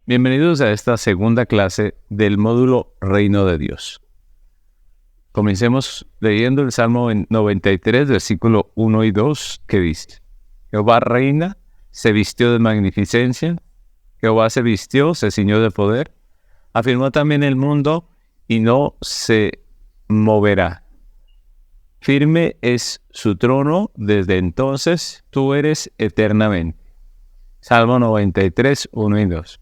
Bienvenidos a esta segunda clase del módulo Reino de Dios. Comencemos leyendo el Salmo 93, versículo 1 y 2, que dice: Jehová reina, se vistió de magnificencia, Jehová se vistió, se ciñó de poder, afirmó también el mundo y no se moverá. Firme es su trono desde entonces, tú eres eternamente. Salmo 93, 1 y 2.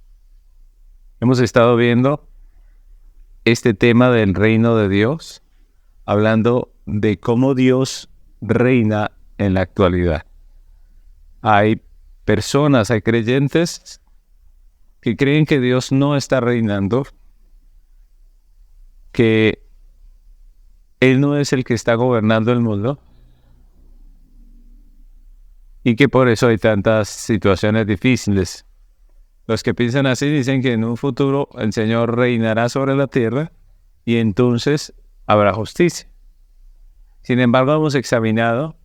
Hemos estado viendo este tema del reino de Dios, hablando de cómo Dios reina en la actualidad. Hay personas, hay creyentes que creen que Dios no está reinando, que Él no es el que está gobernando el mundo y que por eso hay tantas situaciones difíciles. Los que piensan así dicen que en un futuro el Señor reinará sobre la tierra y entonces habrá justicia. Sin embargo, hemos examinado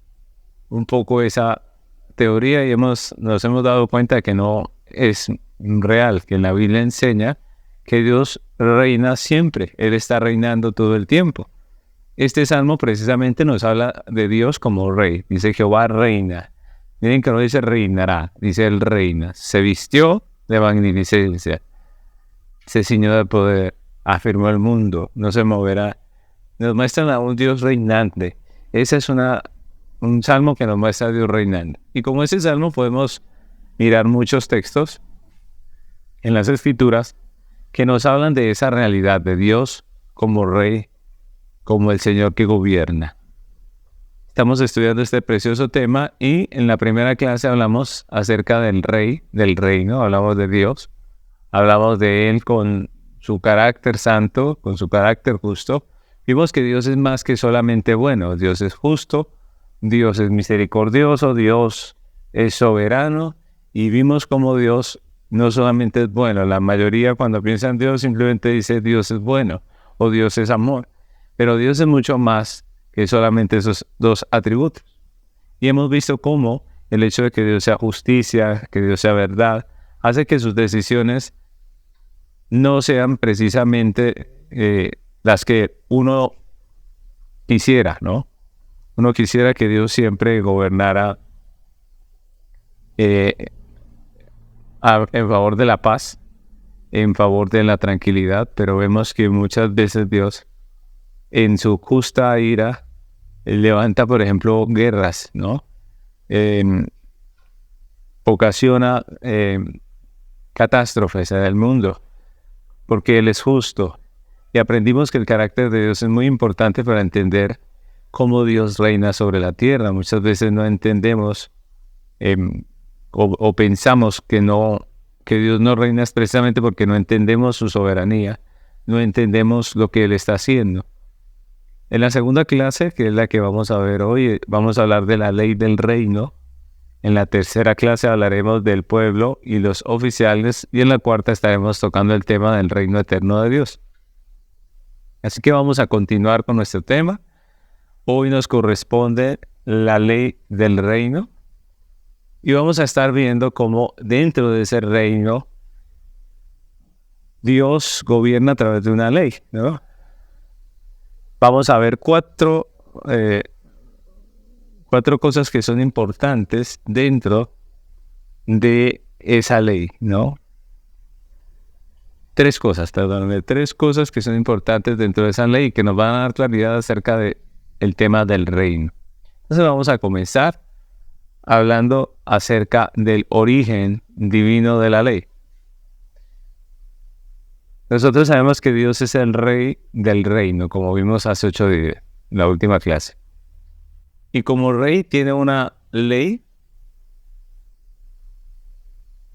un poco esa teoría y nos hemos dado cuenta que no es real, que en la Biblia enseña que Dios reina siempre, Él está reinando todo el tiempo. Este salmo precisamente nos habla de Dios como rey, dice Jehová reina. Miren que no dice reinará, dice Él reina. Se vistió de magnificencia, se ciñó de poder, afirmó el mundo, no se moverá. Nos muestran a un Dios reinante. Ese es un salmo que nos muestra a Dios reinante. Y como ese salmo podemos mirar muchos textos en las Escrituras que nos hablan de esa realidad de Dios como rey, como el Señor que gobierna. Estamos estudiando este precioso tema y en la primera clase hablamos acerca del rey, del reino, hablamos de Dios, hablamos de Él con su carácter santo, con su carácter justo. Vimos que Dios es más que solamente bueno, Dios es justo, Dios es misericordioso, Dios es soberano y vimos cómo Dios no solamente es bueno, la mayoría cuando piensa en Dios simplemente dice Dios es bueno o Dios es amor, pero Dios es mucho más que solamente esos dos atributos. Y hemos visto cómo el hecho de que Dios sea justicia, que Dios sea verdad, hace que sus decisiones no sean precisamente las que uno quisiera, ¿no? Uno quisiera que Dios siempre gobernara en favor de la paz, en favor de la tranquilidad, pero vemos que muchas veces Dios, en su justa ira, levanta, por ejemplo, guerras, ¿no? Ocasiona catástrofes en el mundo, porque Él es justo. Y aprendimos que el carácter de Dios es muy importante para entender cómo Dios reina sobre la tierra. Muchas veces no entendemos o pensamos que Dios no reina precisamente porque no entendemos su soberanía, no entendemos lo que Él está haciendo. En la segunda clase, que es la que vamos a ver hoy, vamos a hablar de la ley del reino. En la tercera clase hablaremos del pueblo y los oficiales. Y en la cuarta estaremos tocando el tema del reino eterno de Dios. Así que vamos a continuar con nuestro tema. Hoy nos corresponde la ley del reino. Y vamos a estar viendo cómo dentro de ese reino Dios gobierna a través de una ley, ¿no? Vamos a ver cuatro cosas que son importantes dentro de esa ley, ¿no? Tres cosas que son importantes dentro de esa ley y que nos van a dar claridad acerca del tema del reino. Entonces vamos a comenzar hablando acerca del origen divino de la ley. Nosotros sabemos que Dios es el rey del reino, como vimos hace 8 días, en la última clase. Y como rey tiene una ley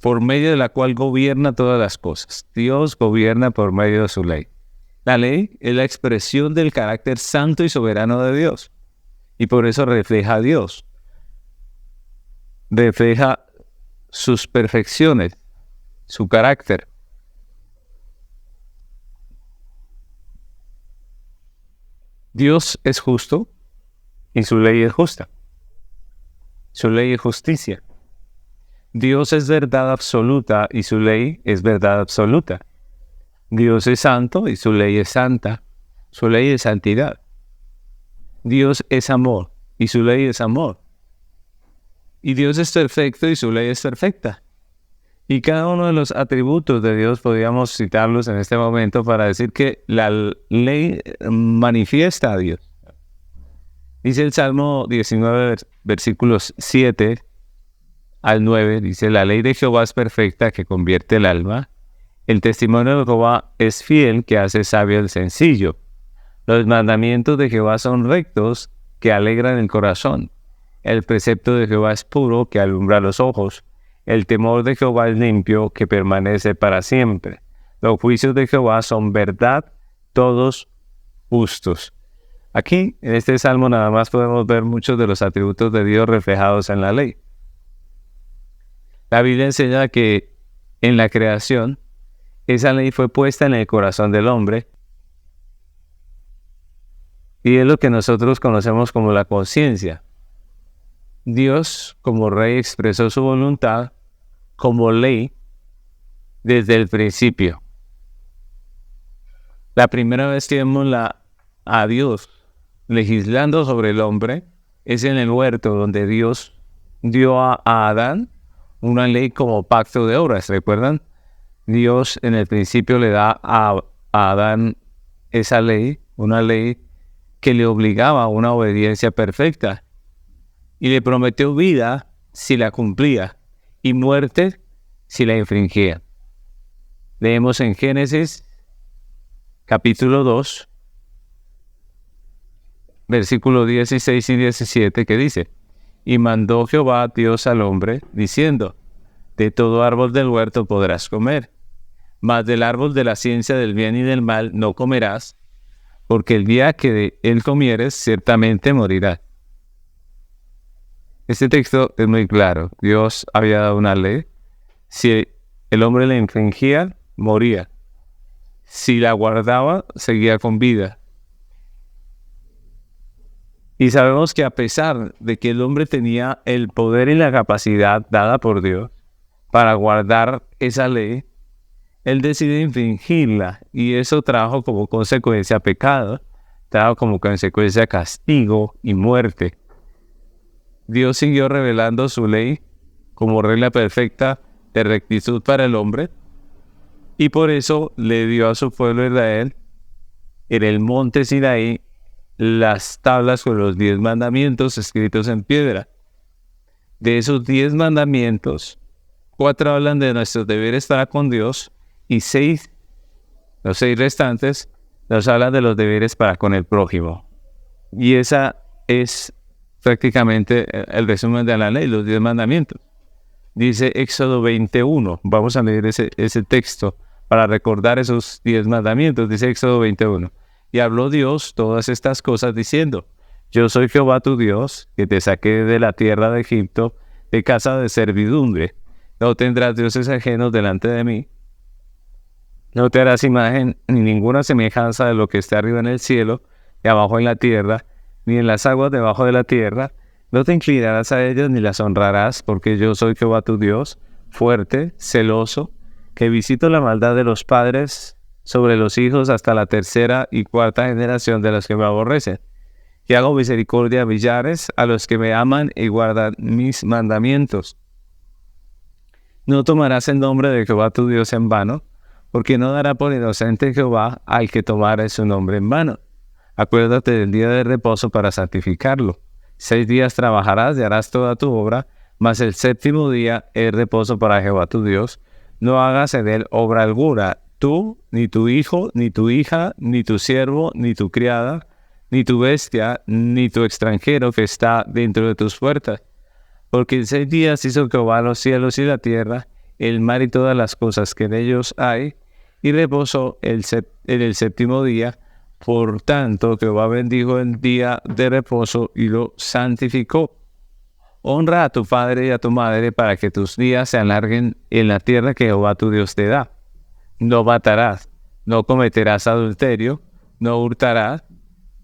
por medio de la cual gobierna todas las cosas. Dios gobierna por medio de su ley. La ley es la expresión del carácter santo y soberano de Dios. Y por eso refleja a Dios. Refleja sus perfecciones, su carácter. Dios es justo y su ley es justa. Su ley es justicia. Dios es verdad absoluta y su ley es verdad absoluta. Dios es santo y su ley es santa. Su ley es santidad. Dios es amor y su ley es amor. Y Dios es perfecto y su ley es perfecta. Y cada uno de los atributos de Dios podríamos citarlos en este momento para decir que la ley manifiesta a Dios. Dice el Salmo 19, versículos 7 al 9, dice: la ley de Jehová es perfecta, que convierte el alma. El testimonio de Jehová es fiel, que hace sabio el sencillo. Los mandamientos de Jehová son rectos, que alegran el corazón. El precepto de Jehová es puro, que alumbra los ojos. El temor de Jehová es limpio, que permanece para siempre. Los juicios de Jehová son verdad, todos justos. Aquí, en este salmo, nada más podemos ver muchos de los atributos de Dios reflejados en la ley. La Biblia enseña que en la creación, esa ley fue puesta en el corazón del hombre, y es lo que nosotros conocemos como la conciencia. Dios, como Rey, expresó su voluntad como ley desde el principio. La primera vez que vemos a Dios legislando sobre el hombre es en el huerto, donde Dios dio a Adán una ley como pacto de obras. ¿Recuerdan? Dios en el principio le da a Adán esa ley, una ley que le obligaba a una obediencia perfecta, y le prometió vida si la cumplía y muerte si la infringía. Leemos en Génesis capítulo 2, versículos 16 y 17, que dice: y mandó Jehová Dios al hombre, diciendo: de todo árbol del huerto podrás comer, mas del árbol de la ciencia del bien y del mal no comerás, porque el día que de él comieres, ciertamente morirás. Este texto es muy claro. Dios había dado una ley. Si el hombre la infringía, moría. Si la guardaba, seguía con vida. Y sabemos que a pesar de que el hombre tenía el poder y la capacidad dada por Dios para guardar esa ley, él decide infringirla, y eso trajo como consecuencia pecado, trajo como consecuencia castigo y muerte. Dios siguió revelando su ley como regla perfecta de rectitud para el hombre, y por eso le dio a su pueblo Israel en el monte Sinaí las tablas con los 10 mandamientos escritos en piedra. De esos 10 mandamientos, 4 hablan de nuestros deberes para con Dios, y los 6 restantes nos hablan de los deberes para con el prójimo. Y esa es prácticamente el resumen de la ley, los 10 mandamientos. Dice Éxodo 21, vamos a leer ese texto para recordar esos 10 mandamientos. Dice Éxodo 21, y habló Dios todas estas cosas diciendo: yo soy Jehová tu Dios, que te saqué de la tierra de Egipto, de casa de servidumbre. No tendrás dioses ajenos delante de mí. No te harás imagen ni ninguna semejanza de lo que está arriba en el cielo, y abajo en la tierra, ni en las aguas debajo de la tierra. No te inclinarás a ellas ni las honrarás, porque yo soy Jehová tu Dios, fuerte, celoso, que visito la maldad de los padres sobre los hijos hasta la tercera y cuarta generación de los que me aborrecen. Y hago misericordia a millares, a los que me aman y guardan mis mandamientos. No tomarás el nombre de Jehová tu Dios en vano, porque no dará por inocente Jehová al que tomare su nombre en vano. Acuérdate del día de reposo para santificarlo. 6 días trabajarás y harás toda tu obra, mas el séptimo día es reposo para Jehová tu Dios. No hagas en él obra alguna, tú, ni tu hijo, ni tu hija, ni tu siervo, ni tu criada, ni tu bestia, ni tu extranjero que está dentro de tus puertas. Porque en 6 días hizo Jehová los cielos y la tierra, el mar y todas las cosas que en ellos hay, y reposó en el séptimo día. Por tanto, Jehová bendijo el día de reposo y lo santificó. Honra a tu padre y a tu madre, para que tus días se alarguen en la tierra que Jehová tu Dios te da. No matarás, no cometerás adulterio, no hurtarás,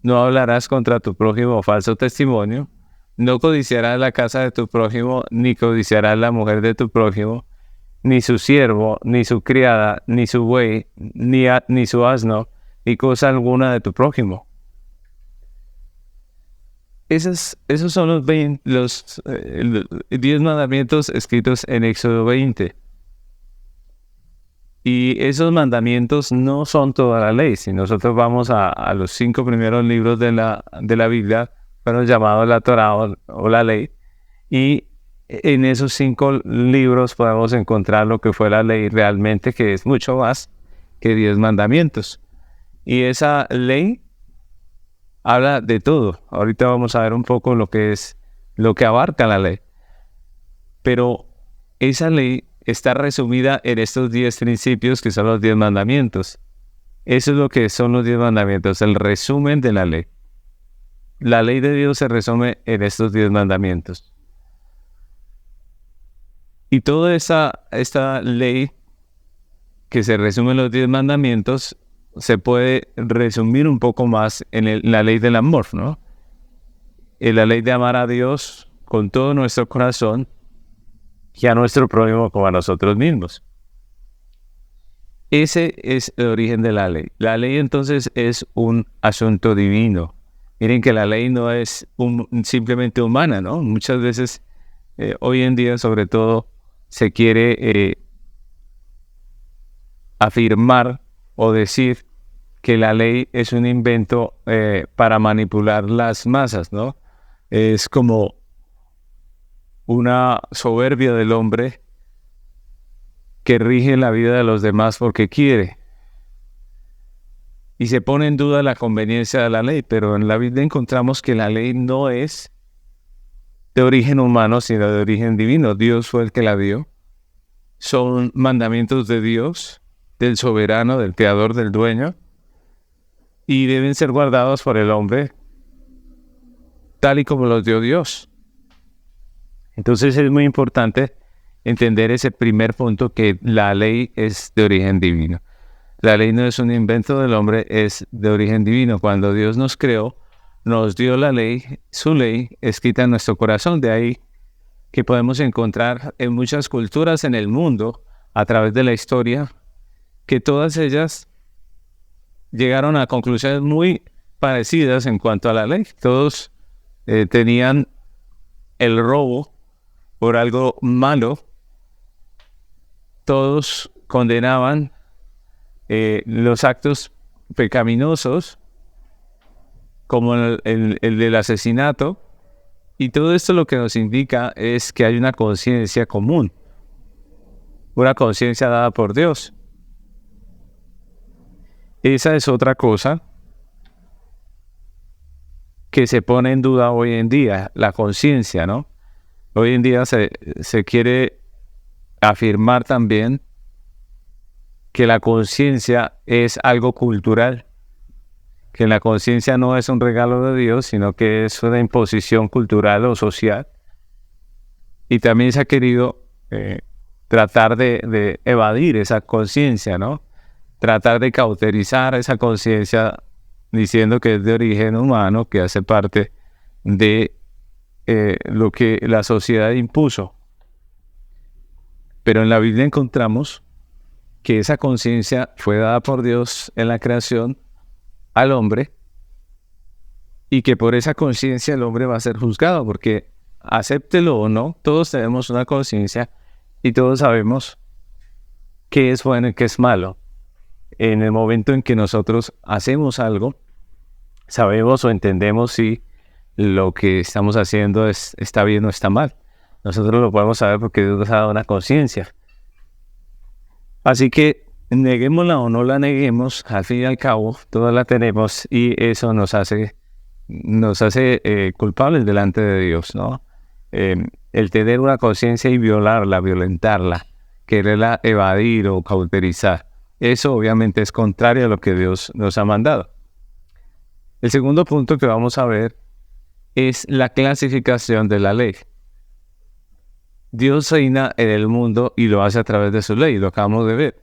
no hablarás contra tu prójimo falso testimonio, no codiciarás la casa de tu prójimo, ni codiciarás la mujer de tu prójimo, ni su siervo, ni su criada, ni su buey, ni su asno, ni cosa alguna de tu prójimo. Esos son los 10 mandamientos escritos en Éxodo 20. Y esos mandamientos no son toda la ley. Si nosotros vamos a los 5 primeros libros de la Biblia, fueron llamados la Torá o la ley, y en esos 5 libros podemos encontrar lo que fue la ley realmente, que es mucho más que 10 mandamientos. Y esa ley habla de todo. Ahorita vamos a ver un poco lo que abarca la ley. Pero esa ley está resumida en estos 10 principios que son los 10 mandamientos. Eso es lo que son los 10 mandamientos, el resumen de la ley. La ley de Dios se resume en estos 10 mandamientos. Y toda esta ley que se resume en los 10 mandamientos se puede resumir un poco más en la ley del amor, ¿no? En la ley de amar a Dios con todo nuestro corazón y a nuestro prójimo como a nosotros mismos. Ese es el origen de la ley. La ley entonces es un asunto divino. Miren que la ley no es simplemente humana, ¿no? Muchas veces, hoy en día sobre todo, se quiere afirmar o decir que la ley es un invento para manipular las masas, ¿no? Es como una soberbia del hombre que rige la vida de los demás porque quiere. Y se pone en duda la conveniencia de la ley, pero en la Biblia encontramos que la ley no es de origen humano, sino de origen divino. Dios fue el que la dio. Son mandamientos de Dios, del soberano, del creador, del dueño, y deben ser guardados por el hombre tal y como los dio Dios. Entonces es muy importante entender ese primer punto, que la ley es de origen divino. La ley no es un invento del hombre, es de origen divino. Cuando Dios nos creó, nos dio la ley, su ley, escrita en nuestro corazón. De ahí que podemos encontrar en muchas culturas en el mundo, a través de la historia, que todas ellas llegaron a conclusiones muy parecidas en cuanto a la ley. Todos tenían el robo por algo malo. Todos condenaban los actos pecaminosos, como el del asesinato. Y todo esto lo que nos indica es que hay una conciencia común, una conciencia dada por Dios. Esa es otra cosa que se pone en duda hoy en día, la conciencia, ¿no? Hoy en día se quiere afirmar también que la conciencia es algo cultural, que la conciencia no es un regalo de Dios, sino que es una imposición cultural o social. Y también se ha querido tratar de evadir esa conciencia, ¿no? Tratar de cauterizar esa conciencia diciendo que es de origen humano, que hace parte de lo que la sociedad impuso. Pero en la Biblia encontramos que esa conciencia fue dada por Dios en la creación al hombre, y que por esa conciencia el hombre va a ser juzgado, porque acéptelo o no, todos tenemos una conciencia y todos sabemos qué es bueno y qué es malo. En el momento en que nosotros hacemos algo, sabemos o entendemos si lo que estamos haciendo está bien o está mal. Nosotros lo podemos saber porque Dios nos ha dado una conciencia. Así que neguémosla o no la neguemos, al fin y al cabo, todas la tenemos, y eso nos hace culpables delante de Dios, ¿no? El tener una conciencia y violarla, violentarla, quererla evadir o cauterizar, eso obviamente es contrario a lo que Dios nos ha mandado. El segundo punto que vamos a ver es la clasificación de la ley. Dios reina en el mundo y lo hace a través de su ley, lo acabamos de ver.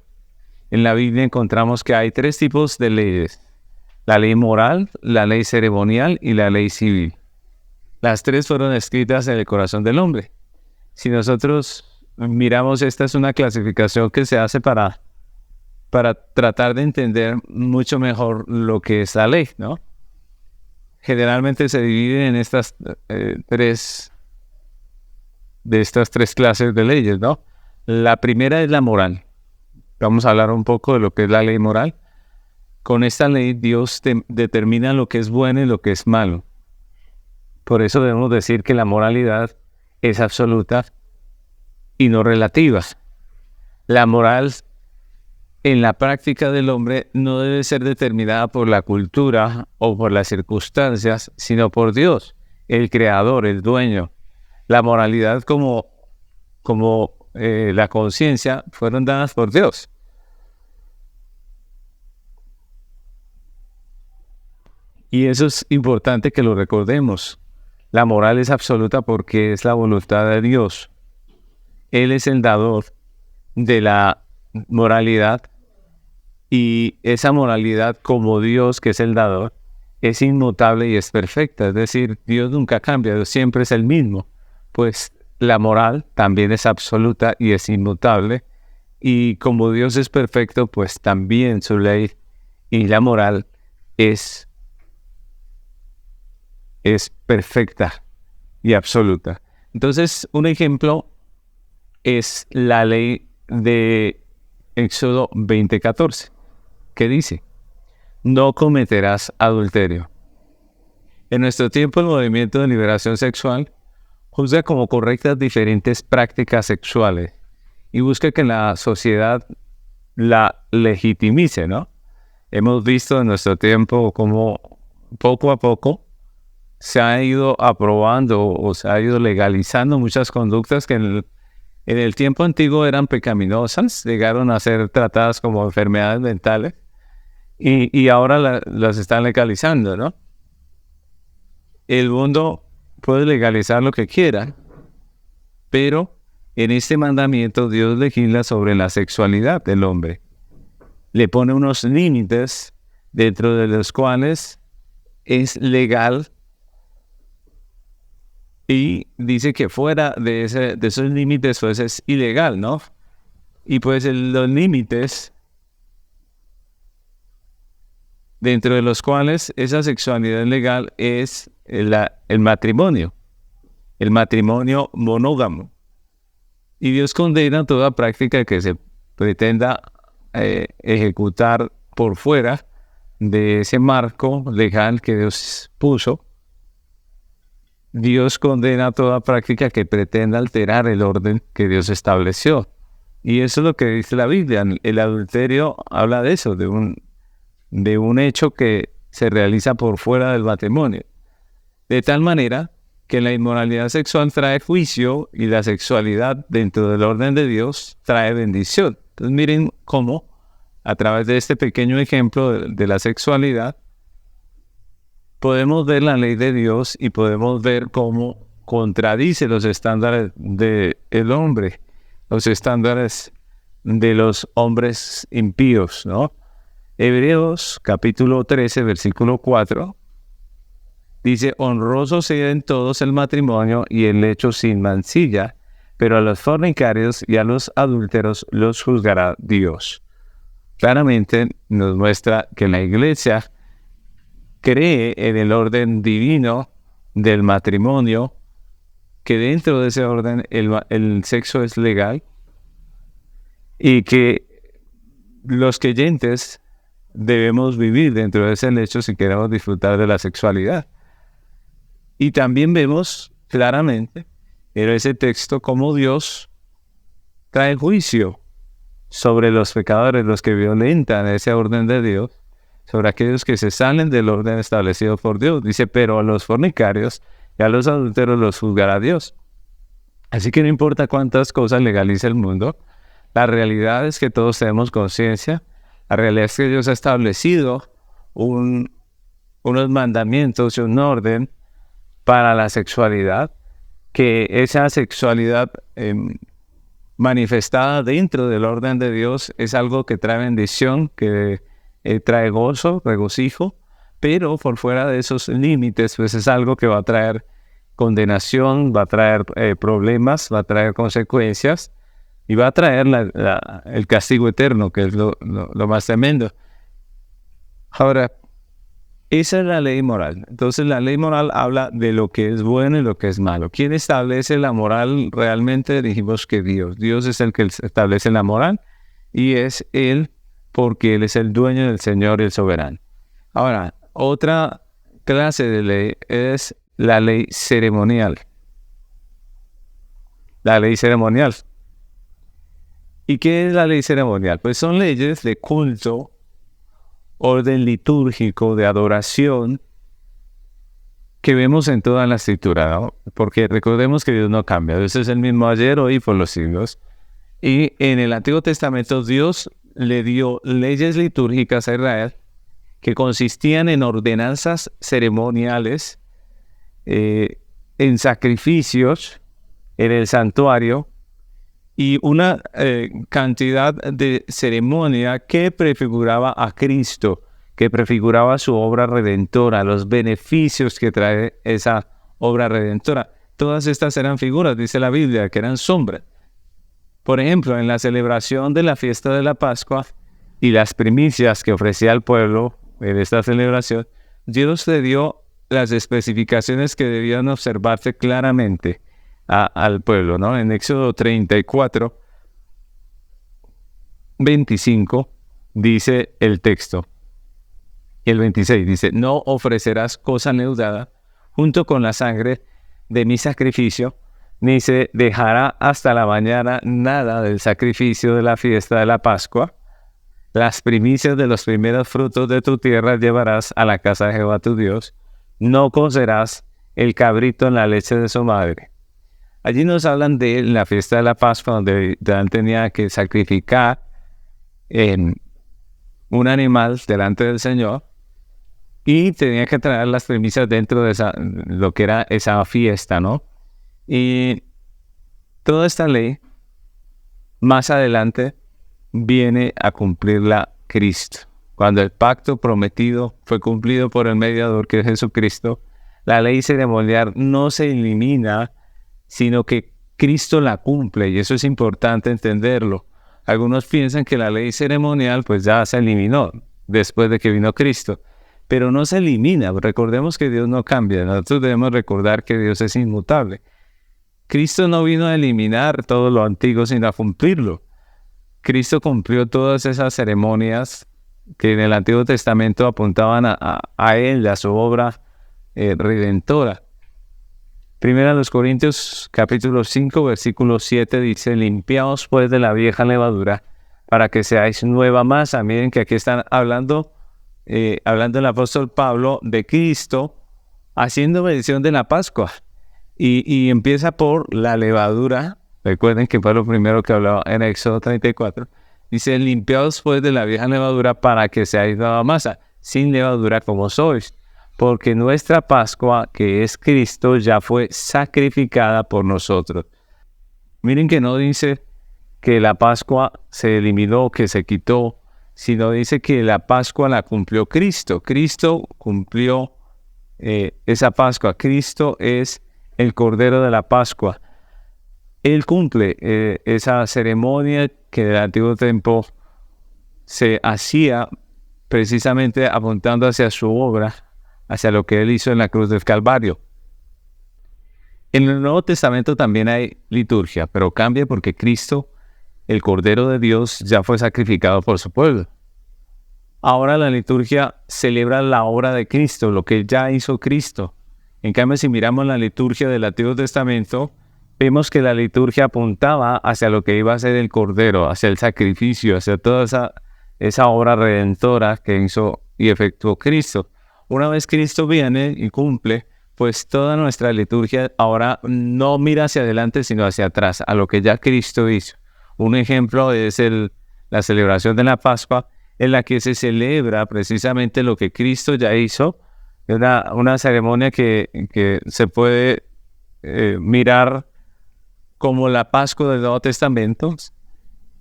En la Biblia encontramos que hay 3 tipos de leyes: la ley moral, la ley ceremonial y la ley civil. Las tres fueron escritas en el corazón del hombre. Si nosotros miramos, esta es una clasificación que se hace para tratar de entender mucho mejor lo que es la ley, ¿no? Generalmente se divide en estas tres clases de leyes, ¿no? La primera es la moral. Vamos a hablar un poco de lo que es la ley moral. Con esta ley Dios determina lo que es bueno y lo que es malo. Por eso debemos decir que la moralidad es absoluta y no relativa. La moral en la práctica del hombre no debe ser determinada por la cultura o por las circunstancias, sino por Dios, el creador, el dueño. La moralidad como la conciencia fueron dadas por Dios. Y eso es importante que lo recordemos. La moral es absoluta porque es la voluntad de Dios. Él es el dador de la moralidad, y esa moralidad, como Dios, que es el dador, es inmutable y es perfecta. Es decir, Dios nunca cambia, Dios siempre es el mismo. Pues la moral también es absoluta y es inmutable. Y como Dios es perfecto, pues también su ley y la moral es perfecta y absoluta. Entonces, un ejemplo es la ley de Éxodo 20:14, que dice: no cometerás adulterio. En nuestro tiempo, el movimiento de liberación sexual juzga como correctas diferentes prácticas sexuales y busca que la sociedad la legitimice, ¿no? Hemos visto en nuestro tiempo cómo poco a poco se ha ido aprobando o se ha ido legalizando muchas conductas que en el tiempo antiguo eran pecaminosas, llegaron a ser tratadas como enfermedades mentales, y ahora las están legalizando, ¿no? El mundo puede legalizar lo que quiera, pero en este mandamiento Dios legisla sobre la sexualidad del hombre. Le pone unos límites dentro de los cuales es legal, y dice que fuera de esos límites pues es ilegal, ¿no? Y pues los límites dentro de los cuales esa sexualidad legal es el matrimonio monógamo. Y Dios condena toda práctica que se pretenda ejecutar por fuera de ese marco legal que Dios puso. Dios condena toda práctica que pretenda alterar el orden que Dios estableció. Y eso es lo que dice la Biblia. El adulterio habla de eso, de un hecho que se realiza por fuera del matrimonio. De tal manera que la inmoralidad sexual trae juicio y la sexualidad dentro del orden de Dios trae bendición. Entonces miren cómo a través de este pequeño ejemplo de la sexualidad podemos ver la ley de Dios y podemos ver cómo contradice los estándares del hombre, los estándares de los hombres impíos, ¿no? Hebreos capítulo 13, versículo 4, dice: honroso sea en todos el matrimonio y el lecho sin mancilla, pero a los fornicarios y a los adúlteros los juzgará Dios. Claramente nos muestra que la Iglesia cree en el orden divino del matrimonio, que dentro de ese orden el sexo es legal, y que los creyentes debemos vivir dentro de ese lecho si queremos disfrutar de la sexualidad. Y también vemos claramente en ese texto cómo Dios trae juicio sobre los pecadores, los que violentan ese orden de Dios, sobre aquellos que se salen del orden establecido por Dios. Dice: pero a los fornicarios y a los adúlteros los juzgará Dios. Así que no importa cuántas cosas legalice el mundo, la realidad es que todos tenemos conciencia. La realidad es que Dios ha establecido unos mandamientos y un orden para la sexualidad, que esa sexualidad manifestada dentro del orden de Dios es algo que trae bendición, que trae gozo, regocijo, pero por fuera de esos límites pues es algo que va a traer condenación, va a traer problemas, va a traer consecuencias y va a traer el castigo eterno, que es lo más tremendo. Ahora, esa es la ley moral. Entonces la ley moral habla de lo que es bueno y lo que es malo. ¿Quién establece la moral realmente? Dijimos que Dios. Dios es el que establece la moral y es Él porque Él es el dueño del Señor y el soberano. Ahora, otra clase de ley es la ley ceremonial. La ley ceremonial. ¿Y qué es la ley ceremonial? Pues son leyes de culto, orden litúrgico, de adoración, que vemos en toda la escritura, ¿no? Porque recordemos que Dios no cambia. Dios es el mismo ayer, hoy y por los siglos. Y en el Antiguo Testamento Dios le dio leyes litúrgicas a Israel que consistían en ordenanzas ceremoniales, en sacrificios, en el santuario, y una cantidad de ceremonia que prefiguraba a Cristo, que prefiguraba su obra redentora, los beneficios que trae esa obra redentora. Todas estas eran figuras, dice la Biblia, que eran sombras. Por ejemplo, en la celebración de la fiesta de la Pascua y las primicias que ofrecía al pueblo en esta celebración, Dios le dio las especificaciones que debían observarse claramente al pueblo, ¿no? En Éxodo 34, 25 dice el texto, y el 26 dice: no ofrecerás cosa leudada junto con la sangre de mi sacrificio, ni se dejará hasta la mañana nada del sacrificio de la fiesta de la Pascua. Las primicias de los primeros frutos de tu tierra llevarás a la casa de Jehová tu Dios. No cocerás el cabrito en la leche de su madre. Allí nos hablan de la fiesta de la Pascua, donde Dan tenía que sacrificar un animal delante del Señor y tenía que traer las primicias dentro de lo que era esa fiesta, ¿no? Y toda esta ley, más adelante, viene a cumplirla Cristo. Cuando el pacto prometido fue cumplido por el mediador, que es Jesucristo, la ley ceremonial no se elimina, sino que Cristo la cumple, y eso es importante entenderlo. Algunos piensan que la ley ceremonial pues ya se eliminó después de que vino Cristo, pero no se elimina. Recordemos que Dios no cambia. Nosotros debemos recordar que Dios es inmutable. Cristo no vino a eliminar todo lo antiguo, sino a cumplirlo. Cristo cumplió todas esas ceremonias que en el Antiguo Testamento apuntaban a Él, a su obra redentora. Primera a los Corintios, capítulo 5, versículo 7, dice: limpiaos pues de la vieja levadura, para que seáis nueva masa. Miren que aquí están hablando el apóstol Pablo de Cristo, haciendo mención de la Pascua. Y empieza por la levadura. Recuerden que fue lo primero que hablaba en Éxodo 34. Dice: limpiaos pues de la vieja levadura, para que seáis nueva masa, sin levadura como sois. Porque nuestra Pascua, que es Cristo, ya fue sacrificada por nosotros. Miren que no dice que la Pascua se eliminó, que se quitó, sino dice que la Pascua la cumplió Cristo. Cristo cumplió esa Pascua. Cristo es el Cordero de la Pascua. Él cumple esa ceremonia que en el antiguo tiempo se hacía precisamente apuntando hacia su obra, hacia lo que Él hizo en la cruz del Calvario. En el Nuevo Testamento también hay liturgia, pero cambia porque Cristo, el Cordero de Dios, ya fue sacrificado por su pueblo. Ahora la liturgia celebra la obra de Cristo, lo que ya hizo Cristo. En cambio, si miramos la liturgia del Antiguo Testamento, vemos que la liturgia apuntaba hacia lo que iba a ser el Cordero, hacia el sacrificio, hacia toda esa obra redentora que hizo y efectuó Cristo. Una vez Cristo viene y cumple, pues toda nuestra liturgia ahora no mira hacia adelante, sino hacia atrás, a lo que ya Cristo hizo. Un ejemplo es la celebración de la Pascua, en la que se celebra precisamente lo que Cristo ya hizo. Es una ceremonia que se puede mirar como la Pascua del Nuevo Testamento,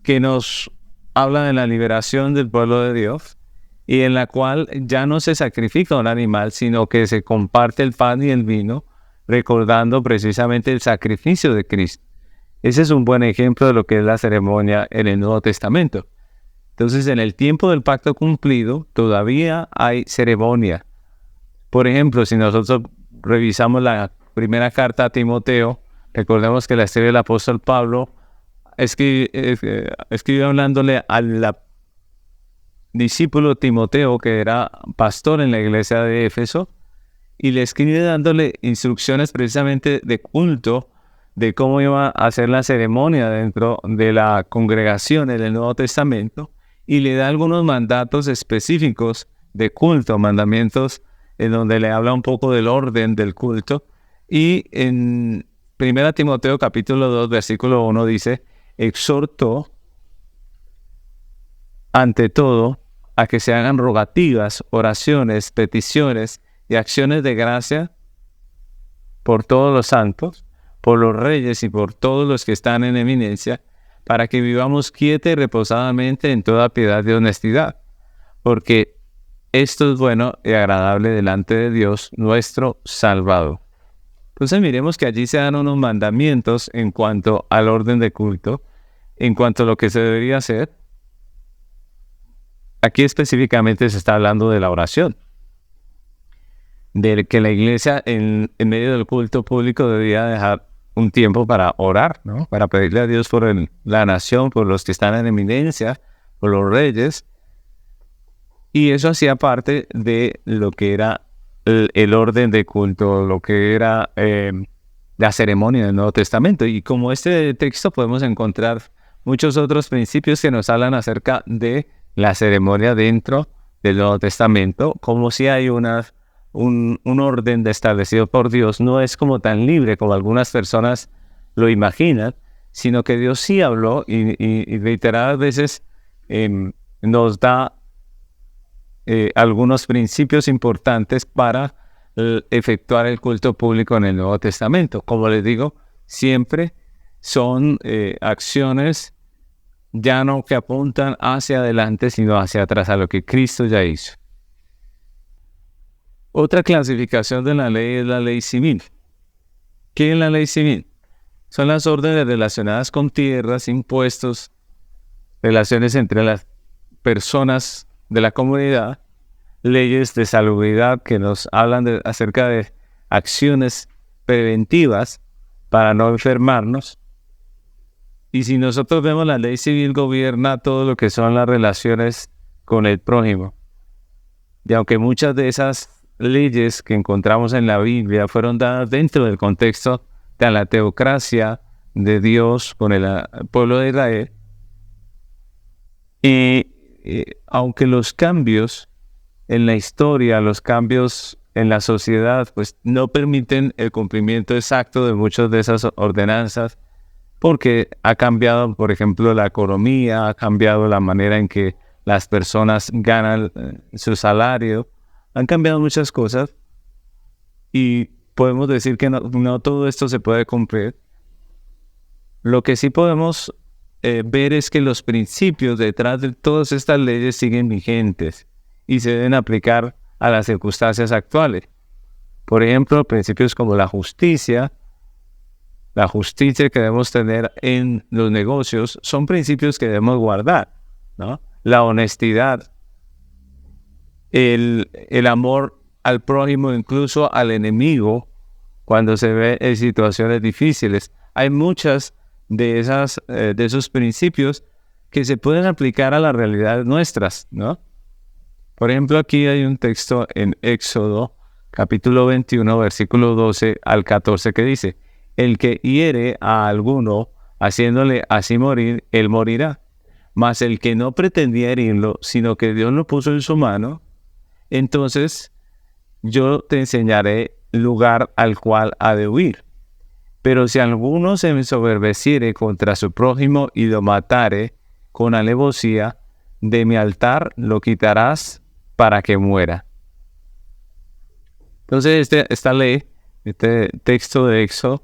que nos habla de la liberación del pueblo de Dios, y en la cual ya no se sacrifica un animal, sino que se comparte el pan y el vino, recordando precisamente el sacrificio de Cristo. Ese es un buen ejemplo de lo que es la ceremonia en el Nuevo Testamento. Entonces, en el tiempo del pacto cumplido, todavía hay ceremonia. Por ejemplo, si nosotros revisamos la primera carta a Timoteo, recordemos que la escribe el apóstol Pablo, escribió hablándole al discípulo Timoteo, que era pastor en la iglesia de Éfeso, y le escribe dándole instrucciones precisamente de culto, de cómo iba a hacer la ceremonia dentro de la congregación en el Nuevo Testamento, y le da algunos mandatos específicos de culto, mandamientos en donde le habla un poco del orden del culto. Y en 1 Timoteo capítulo 2, versículo 1 dice, exhortó ante todo a que se hagan rogativas, oraciones, peticiones y acciones de gracia por todos los santos, por los reyes y por todos los que están en eminencia, para que vivamos quieta y reposadamente en toda piedad y honestidad, porque esto es bueno y agradable delante de Dios, nuestro Salvador. Entonces miremos que allí se dan unos mandamientos en cuanto al orden de culto, en cuanto a lo que se debería hacer. Aquí específicamente se está hablando de la oración, de que la iglesia en medio del culto público debía dejar un tiempo para orar, ¿no? Para pedirle a Dios por la nación, por los que están en eminencia, por los reyes. Y eso hacía parte de lo que era el orden de culto, lo que era la ceremonia del Nuevo Testamento. Y como este texto podemos encontrar muchos otros principios que nos hablan acerca de la ceremonia dentro del Nuevo Testamento, como si hay un orden establecido por Dios. No es como tan libre como algunas personas lo imaginan, sino que Dios sí habló y reiteradas veces nos da algunos principios importantes para efectuar el culto público en el Nuevo Testamento. Como les digo, siempre son acciones ya no que apuntan hacia adelante, sino hacia atrás, a lo que Cristo ya hizo. Otra clasificación de la ley es la ley civil. ¿Qué es la ley civil? Son las órdenes relacionadas con tierras, impuestos, relaciones entre las personas de la comunidad, leyes de salubridad que nos hablan acerca de acciones preventivas para no enfermarnos. Y si nosotros vemos, la ley civil gobierna todo lo que son las relaciones con el prójimo. Y aunque muchas de esas leyes que encontramos en la Biblia fueron dadas dentro del contexto de la teocracia de Dios con el pueblo de Israel, aunque los cambios en la historia, los cambios en la sociedad, pues no permiten el cumplimiento exacto de muchas de esas ordenanzas, porque ha cambiado, por ejemplo, la economía, ha cambiado la manera en que las personas ganan su salario, han cambiado muchas cosas y podemos decir que no todo esto se puede cumplir. Lo que sí podemos ver es que los principios detrás de todas estas leyes siguen vigentes y se deben aplicar a las circunstancias actuales. Por ejemplo, principios como la justicia que debemos tener en los negocios, son principios que debemos guardar, ¿no? La honestidad, el amor al prójimo, incluso al enemigo, cuando se ve en situaciones difíciles. Hay muchas de esos principios que se pueden aplicar a las realidades nuestras, ¿no? Por ejemplo, aquí hay un texto en Éxodo, capítulo 21, versículo 12 al 14, que dice: el que hiere a alguno, haciéndole así morir, él morirá. Mas el que no pretendía herirlo, sino que Dios lo puso en su mano, entonces yo te enseñaré lugar al cual ha de huir. Pero si alguno se ensoberbeciere contra su prójimo y lo matare con alevosía, de mi altar lo quitarás para que muera. Entonces esta ley, este texto de Éxodo,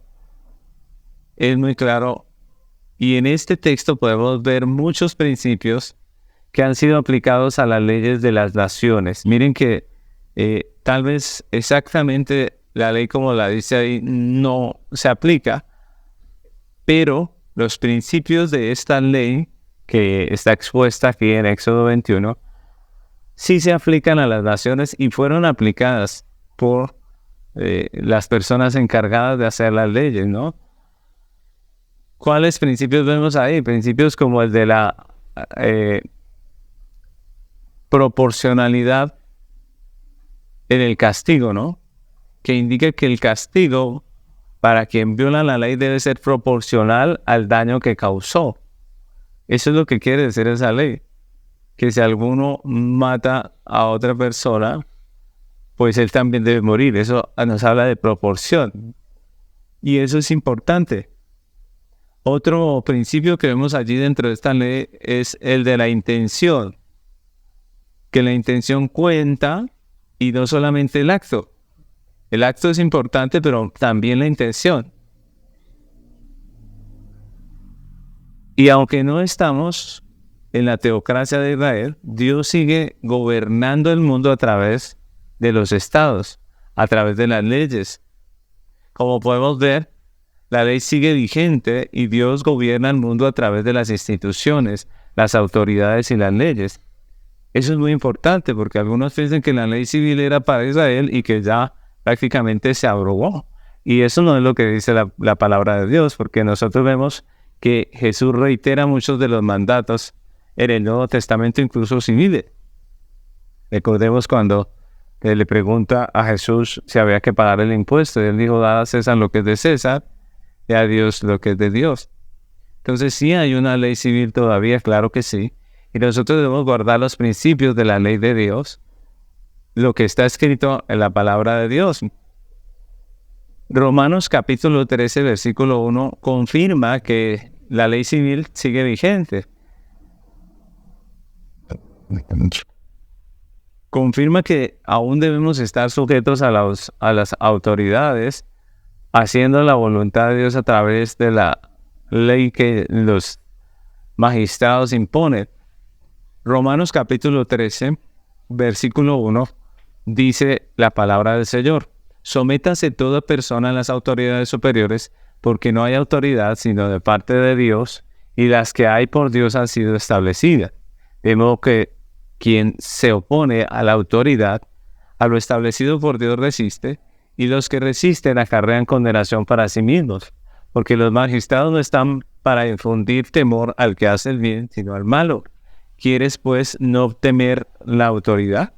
es muy claro, y en este texto podemos ver muchos principios que han sido aplicados a las leyes de las naciones. Miren que tal vez exactamente la ley como la dice ahí no se aplica, pero los principios de esta ley que está expuesta aquí en Éxodo 21 sí se aplican a las naciones y fueron aplicadas por las personas encargadas de hacer las leyes, ¿no? ¿Cuáles principios vemos ahí? Principios como el de la proporcionalidad en el castigo, ¿no? Que indica que el castigo para quien viola la ley debe ser proporcional al daño que causó. Eso es lo que quiere decir esa ley. Que si alguno mata a otra persona, pues él también debe morir. Eso nos habla de proporción. Y eso es importante. Otro principio que vemos allí dentro de esta ley es el de la intención. Que la intención cuenta y no solamente el acto. El acto es importante, pero también la intención. Y aunque no estamos en la teocracia de Israel, Dios sigue gobernando el mundo a través de los estados, a través de las leyes. Como podemos ver, la ley sigue vigente y Dios gobierna el mundo a través de las instituciones, las autoridades y las leyes. Eso es muy importante porque algunos piensan que la ley civil era para Israel y que ya prácticamente se abrogó. Y eso no es lo que dice la palabra de Dios, porque nosotros vemos que Jesús reitera muchos de los mandatos en el Nuevo Testamento, incluso civiles. Recordemos cuando le pregunta a Jesús si había que pagar el impuesto. Y él dijo, dad a César lo que es de César y a Dios lo que es de Dios. Entonces sí hay una ley civil todavía, claro que sí. Y nosotros debemos guardar los principios de la ley de Dios, lo que está escrito en la palabra de Dios. Romanos capítulo 13, versículo 1, confirma que la ley civil sigue vigente. Confirma que aún debemos estar sujetos a las autoridades, haciendo la voluntad de Dios a través de la ley que los magistrados imponen. Romanos capítulo 13, versículo 1, dice la palabra del Señor. Sométase toda persona a las autoridades superiores, porque no hay autoridad sino de parte de Dios, y las que hay por Dios han sido establecidas. De modo que quien se opone a la autoridad, a lo establecido por Dios resiste, y los que resisten acarrean condenación para sí mismos, porque los magistrados no están para infundir temor al que hace el bien, sino al malo. ¿Quieres pues no temer la autoridad?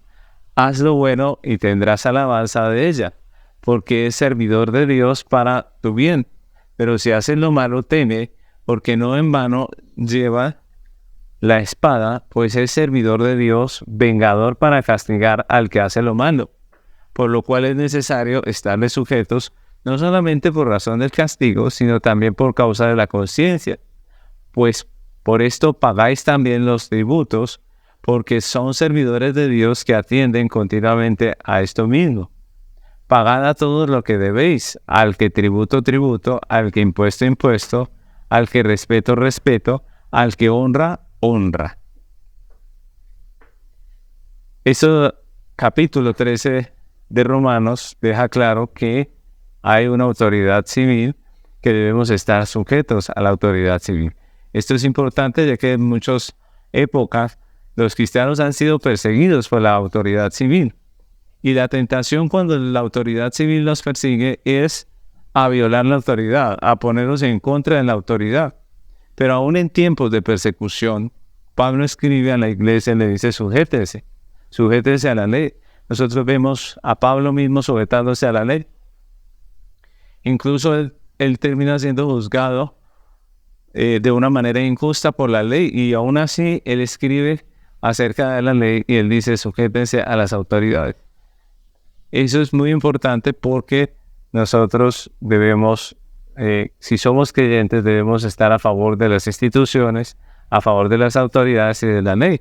Haz lo bueno y tendrás alabanza de ella, porque es servidor de Dios para tu bien. Pero si haces lo malo, teme, porque no en vano lleva la espada, pues es servidor de Dios, vengador para castigar al que hace lo malo. Por lo cual es necesario estarle sujetos, no solamente por razón del castigo, sino también por causa de la conciencia. Pues por esto pagáis también los tributos, porque son servidores de Dios que atienden continuamente a esto mismo. Pagad a todos lo que debéis, al que tributo, tributo, al que impuesto, impuesto, al que respeto, respeto, al que honra, honra. Eso, capítulo 13 de Romanos, deja claro que hay una autoridad civil que debemos estar sujetos a la autoridad civil. Esto es importante ya que en muchas épocas los cristianos han sido perseguidos por la autoridad civil. Y la tentación cuando la autoridad civil nos persigue es a violar la autoridad, a ponernos en contra de la autoridad. Pero aún en tiempos de persecución, Pablo escribe a la iglesia y le dice, sujétese a la ley. Nosotros vemos a Pablo mismo sujetándose a la ley. Incluso él termina siendo juzgado de una manera injusta por la ley, y aún así él escribe acerca de la ley y él dice, sujétense a las autoridades. Eso es muy importante porque nosotros debemos, si somos creyentes, debemos estar a favor de las instituciones, a favor de las autoridades y de la ley.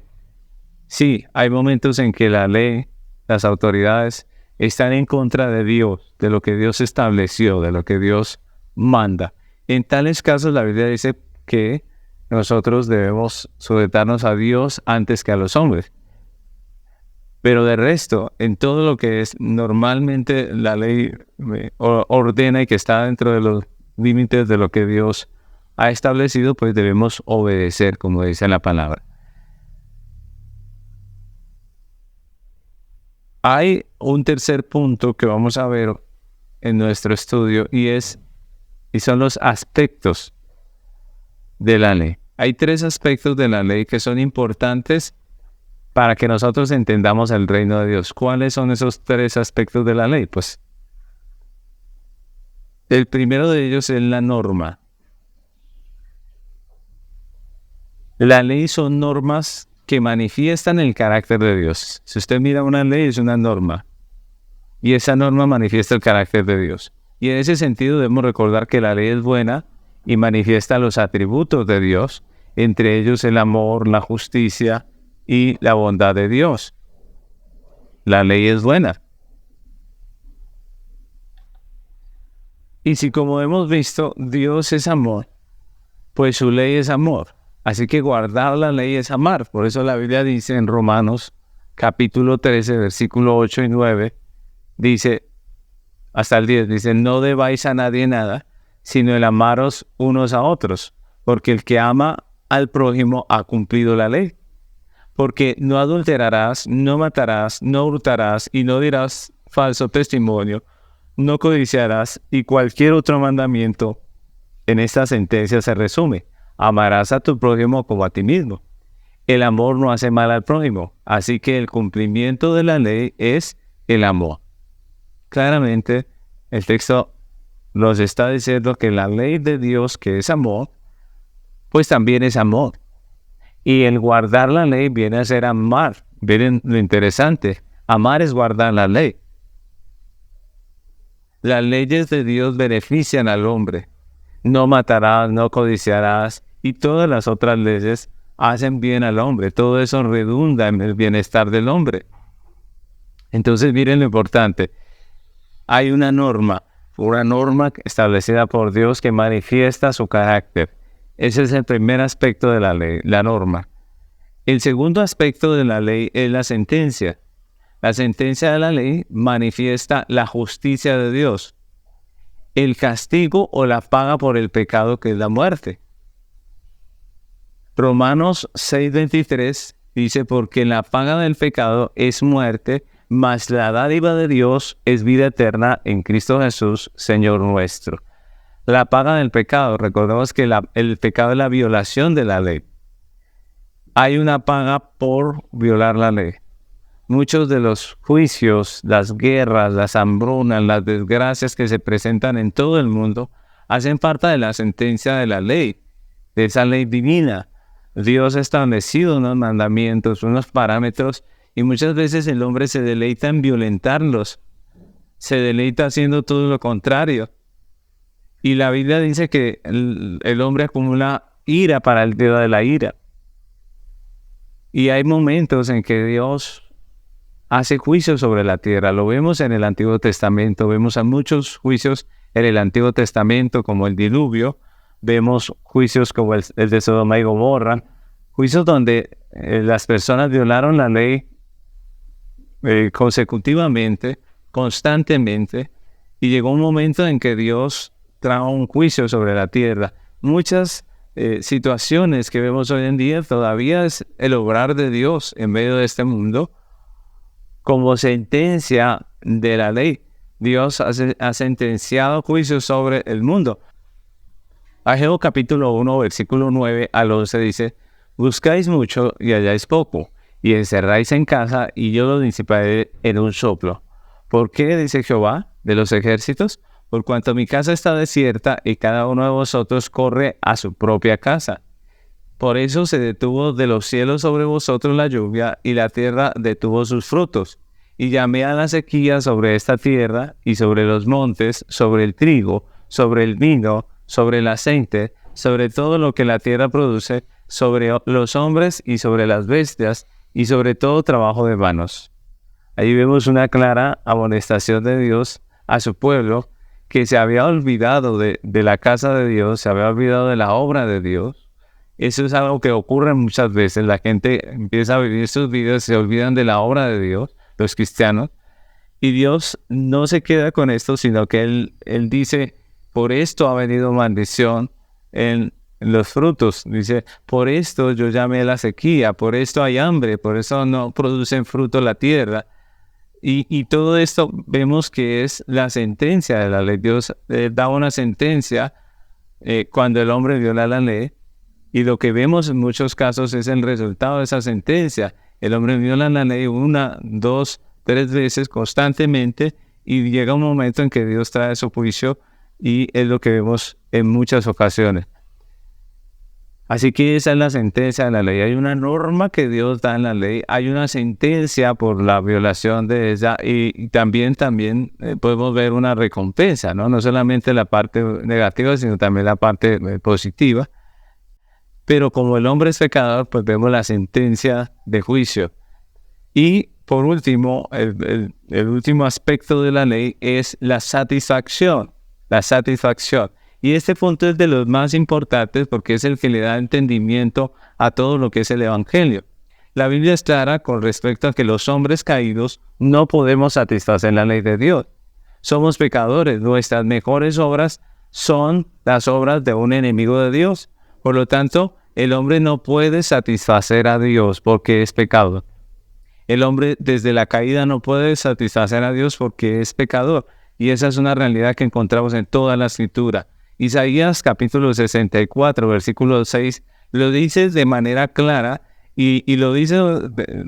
Sí, hay momentos en que la ley, las autoridades, están en contra de Dios, de lo que Dios estableció, de lo que Dios manda. En tales casos la Biblia dice que nosotros debemos sujetarnos a Dios antes que a los hombres. Pero de resto, en todo lo que es normalmente la ley ordena y que está dentro de los límites de lo que Dios ha establecido, pues debemos obedecer, como dice la palabra. Hay un tercer punto que vamos a ver en nuestro estudio y son los aspectos de la ley. Hay 3 aspectos de la ley que son importantes para que nosotros entendamos el reino de Dios. ¿Cuáles son esos 3 aspectos de la ley? Pues el primero de ellos es la norma. La ley son normas que manifiestan el carácter de Dios. Si usted mira una ley, es una norma. Y esa norma manifiesta el carácter de Dios. Y en ese sentido debemos recordar que la ley es buena y manifiesta los atributos de Dios, entre ellos el amor, la justicia y la bondad de Dios. La ley es buena. Y si, como hemos visto, Dios es amor, pues su ley es amor. Así que guardar la ley es amar. Por eso la Biblia dice en Romanos capítulo 13, versículo 8 y 9, dice, hasta el 10, dice, no debáis a nadie nada, sino el amaros unos a otros, porque el que ama al prójimo ha cumplido la ley. Porque no adulterarás, no matarás, no hurtarás y no dirás falso testimonio, no codiciarás y cualquier otro mandamiento en esta sentencia se resume. Amarás a tu prójimo como a ti mismo. El amor no hace mal al prójimo, así que el cumplimiento de la ley es el amor. Claramente, el texto nos está diciendo que la ley de Dios, que es amor, pues también es amor. Y el guardar la ley viene a ser amar. Miren lo interesante. Amar es guardar la ley. Las leyes de Dios benefician al hombre. No matarás, no codiciarás, y todas las otras leyes hacen bien al hombre. Todo eso redunda en el bienestar del hombre. Entonces, miren lo importante. Hay una norma establecida por Dios que manifiesta su carácter. Ese es el primer aspecto de la ley, la norma. El segundo aspecto de la ley es la sentencia. La sentencia de la ley manifiesta la justicia de Dios, el castigo o la paga por el pecado, que es la muerte. Romanos 6:23 dice, porque la paga del pecado es muerte, mas la dádiva de Dios es vida eterna en Cristo Jesús, Señor nuestro. La paga del pecado, recordemos que el pecado es la violación de la ley. Hay una paga por violar la ley. Muchos de los juicios, las guerras, las hambrunas, las desgracias que se presentan en todo el mundo hacen parte de la sentencia de la ley, de esa ley divina. Dios ha establecido unos mandamientos, unos parámetros, y muchas veces el hombre se deleita en violentarlos, se deleita haciendo todo lo contrario. Y la Biblia dice que el hombre acumula ira para el día de la ira. Y hay momentos en que Dios hace juicios sobre la tierra. Lo vemos en el Antiguo Testamento. Vemos a muchos juicios en el Antiguo Testamento, como el diluvio. Vemos juicios como el de Sodoma y Gomorra. Juicios donde las personas violaron la ley consecutivamente, constantemente. Y llegó un momento en que Dios trajo un juicio sobre la tierra. Muchas situaciones que vemos hoy en día todavía es el obrar de Dios en medio de este mundo como sentencia de la ley. Dios ha sentenciado juicios sobre el mundo. Ageo capítulo 1, versículo 9 al 11 dice, buscáis mucho y halláis poco, y encerráis en casa y yo lo disiparé en un soplo. ¿Por qué? Dice Jehová de los ejércitos. Por cuanto mi casa está desierta y cada uno de vosotros corre a su propia casa. Por eso se detuvo de los cielos sobre vosotros la lluvia y la tierra detuvo sus frutos. Y llamé a la sequía sobre esta tierra y sobre los montes, sobre el trigo, sobre el vino, sobre el aceite, sobre todo lo que la tierra produce, sobre los hombres y sobre las bestias y sobre todo trabajo de manos. Ahí vemos una clara amonestación de Dios a su pueblo, que se había olvidado de la casa de Dios, se había olvidado de la obra de Dios, Eso es algo que ocurre muchas veces. La gente empieza a vivir sus vidas, se olvidan de la obra de Dios, los cristianos, y Dios no se queda con esto, sino que Él dice, por esto ha venido maldición en los frutos. Dice, por esto yo llamé la sequía, por esto hay hambre, por eso no producen fruto la tierra. Y todo esto vemos que es la sentencia de la ley. Dios da una sentencia cuando el hombre viola la ley. Y lo que vemos en muchos casos es el resultado de esa sentencia. El hombre viola la ley 1, 2, 3 veces constantemente y llega un momento en que Dios trae su juicio y es lo que vemos en muchas ocasiones. Así que esa es la sentencia de la ley. Hay una norma que Dios da en la ley, hay una sentencia por la violación de ella y también podemos ver una recompensa, ¿no? No solamente la parte negativa, sino también la parte positiva. Pero como el hombre es pecador, pues vemos la sentencia de juicio. Y por último, el último aspecto de la ley es la satisfacción. La satisfacción. Y este punto es de los más importantes porque es el que le da entendimiento a todo lo que es el Evangelio. La Biblia es clara con respecto a que los hombres caídos no podemos satisfacer la ley de Dios. Somos pecadores. Nuestras mejores obras son las obras de un enemigo de Dios. Por lo tanto, el hombre no puede satisfacer a Dios porque es pecador. El hombre desde la caída no puede satisfacer a Dios porque es pecador. Y esa es una realidad que encontramos en toda la Escritura. Isaías capítulo 64, versículo 6, lo dice de manera clara y lo dice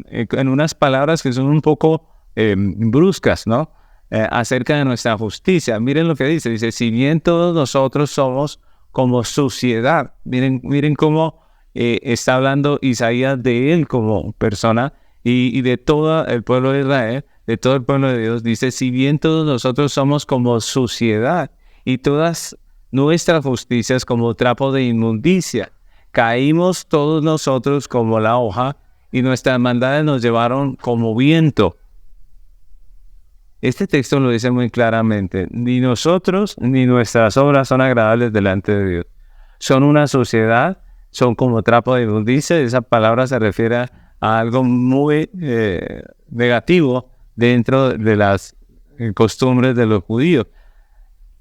en unas palabras que son un poco bruscas, ¿no? Acerca de nuestra justicia. Miren lo que dice. Dice, si bien todos nosotros somos como suciedad. Miren cómo está hablando Isaías de él como persona y de todo el pueblo de Israel, de todo el pueblo de Dios. Dice, si bien todos nosotros somos como suciedad y todas nuestras justicias como trapo de inmundicia, caímos todos nosotros como la hoja y nuestras maldades nos llevaron como viento. Este texto lo dice muy claramente. Ni nosotros ni nuestras obras son agradables delante de Dios. Son una suciedad, son como trapo de inmundicia. Esa palabra se refiere a algo muy negativo dentro de las costumbres de los judíos.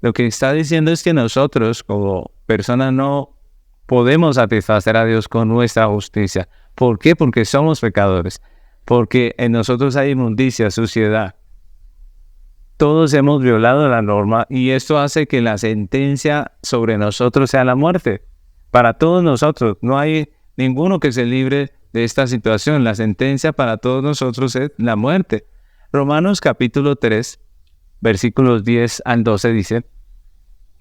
Lo que está diciendo es que nosotros como personas no podemos satisfacer a Dios con nuestra justicia. ¿Por qué? Porque somos pecadores. Porque en nosotros hay inmundicia, suciedad. Todos hemos violado la norma y esto hace que la sentencia sobre nosotros sea la muerte. Para todos nosotros, no hay ninguno que se libre de esta situación. La sentencia para todos nosotros es la muerte. Romanos capítulo 3, versículos 10 al 12 dice,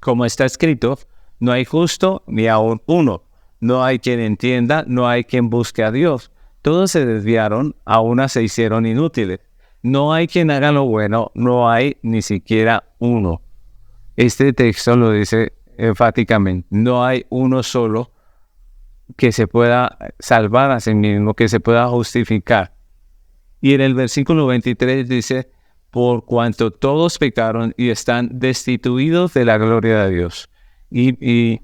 como está escrito, no hay justo ni aun uno, no hay quien entienda, no hay quien busque a Dios. Todos se desviaron, a una se hicieron inútiles. No hay quien haga lo bueno, no hay ni siquiera uno. Este texto lo dice enfáticamente. No hay uno solo que se pueda salvar a sí mismo, que se pueda justificar. Y en el versículo 23 dice, por cuanto todos pecaron y están destituidos de la gloria de Dios. Y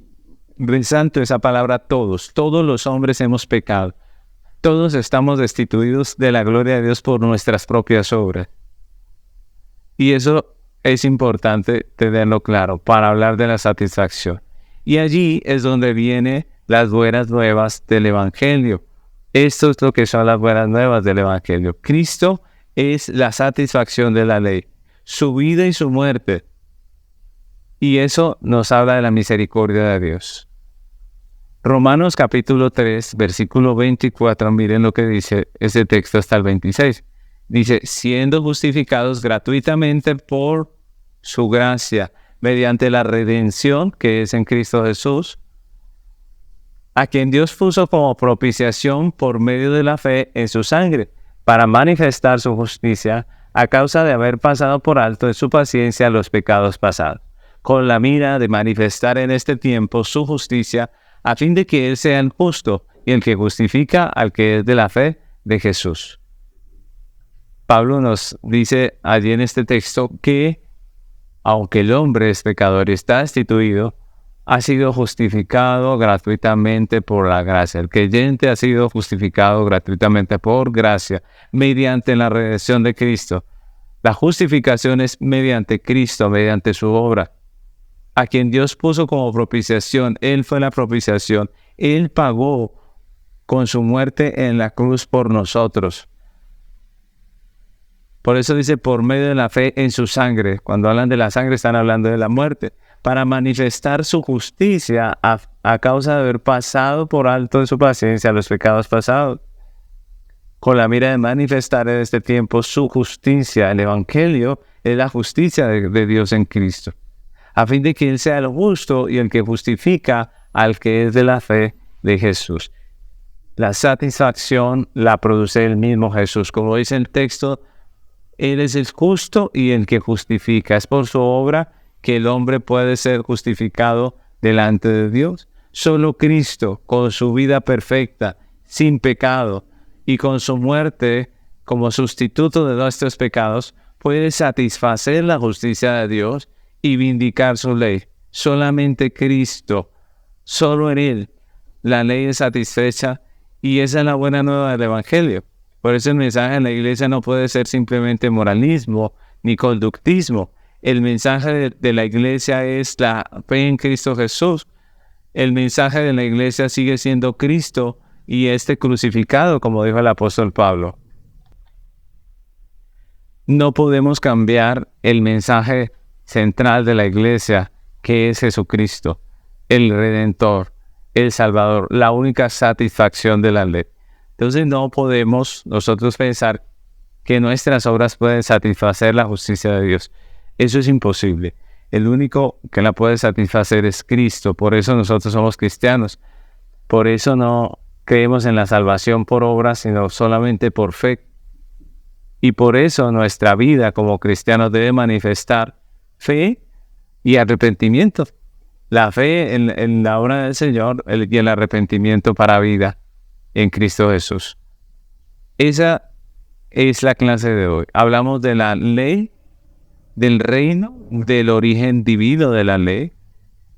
resalto esa palabra todos los hombres hemos pecado. Todos estamos destituidos de la gloria de Dios por nuestras propias obras. Y eso es importante tenerlo claro para hablar de la satisfacción. Y allí es donde vienen las buenas nuevas del Evangelio. Esto es lo que son las buenas nuevas del Evangelio. Cristo es la satisfacción de la ley, su vida y su muerte. Y eso nos habla de la misericordia de Dios. Romanos capítulo 3, versículo 24, miren lo que dice ese texto hasta el 26. Dice, siendo justificados gratuitamente por su gracia, mediante la redención que es en Cristo Jesús, a quien Dios puso como propiciación por medio de la fe en su sangre, para manifestar su justicia a causa de haber pasado por alto en su paciencia los pecados pasados, con la mira de manifestar en este tiempo su justicia, a fin de que Él sea el justo y el que justifica al que es de la fe de Jesús. Pablo nos dice allí en este texto que, aunque el hombre es pecador y está destituido, ha sido justificado gratuitamente por la gracia. El creyente ha sido justificado gratuitamente por gracia, mediante la redención de Cristo. La justificación es mediante Cristo, mediante su obra, a quien Dios puso como propiciación. Él fue la propiciación. Él pagó con su muerte en la cruz por nosotros. Por eso dice, por medio de la fe en su sangre. Cuando hablan de la sangre, están hablando de la muerte. Para manifestar su justicia a causa de haber pasado por alto en su paciencia los pecados pasados, con la mira de manifestar en este tiempo su justicia. El Evangelio es la justicia de Dios en Cristo, a fin de que Él sea el justo y el que justifica al que es de la fe de Jesús. La satisfacción la produce el mismo Jesús. Como dice el texto, Él es el justo y el que justifica. Es por su obra que el hombre puede ser justificado delante de Dios. Solo Cristo, con su vida perfecta, sin pecado, y con su muerte como sustituto de nuestros pecados, puede satisfacer la justicia de Dios y vindicar su ley. Solamente Cristo, solo en Él, la ley es satisfecha, y esa es la buena nueva del Evangelio. Por eso el mensaje de la iglesia no puede ser simplemente moralismo ni conductismo. El mensaje de la iglesia es la fe en Cristo Jesús. El mensaje de la iglesia sigue siendo Cristo y este crucificado, como dijo el apóstol Pablo. No podemos cambiar el mensaje central de la iglesia, que es Jesucristo, el Redentor, el Salvador, la única satisfacción de la ley. Entonces no podemos nosotros pensar que nuestras obras pueden satisfacer la justicia de Dios. Eso es imposible. El único que la puede satisfacer es Cristo. Por eso nosotros somos cristianos. Por eso no creemos en la salvación por obras, sino solamente por fe. Y por eso nuestra vida como cristianos debe manifestar fe y arrepentimiento. La fe en la obra del Señor y el arrepentimiento para vida en Cristo Jesús. Esa es la clase de hoy. Hablamos de la ley, del reino, del origen divino de la ley,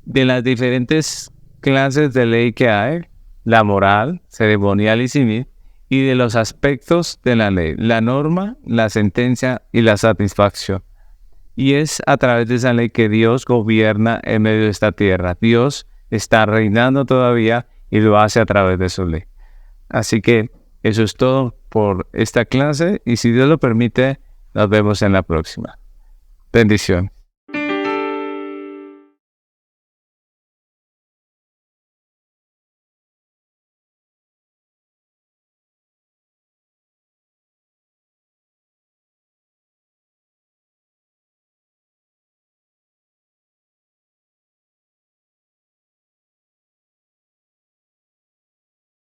de las diferentes clases de ley que hay, la moral, ceremonial y civil, y de los aspectos de la ley, la norma, la sentencia y la satisfacción. Y es a través de esa ley que Dios gobierna en medio de esta tierra. Dios está reinando todavía y lo hace a través de su ley. Así que eso es todo por esta clase y si Dios lo permite, nos vemos en la próxima. Bendición.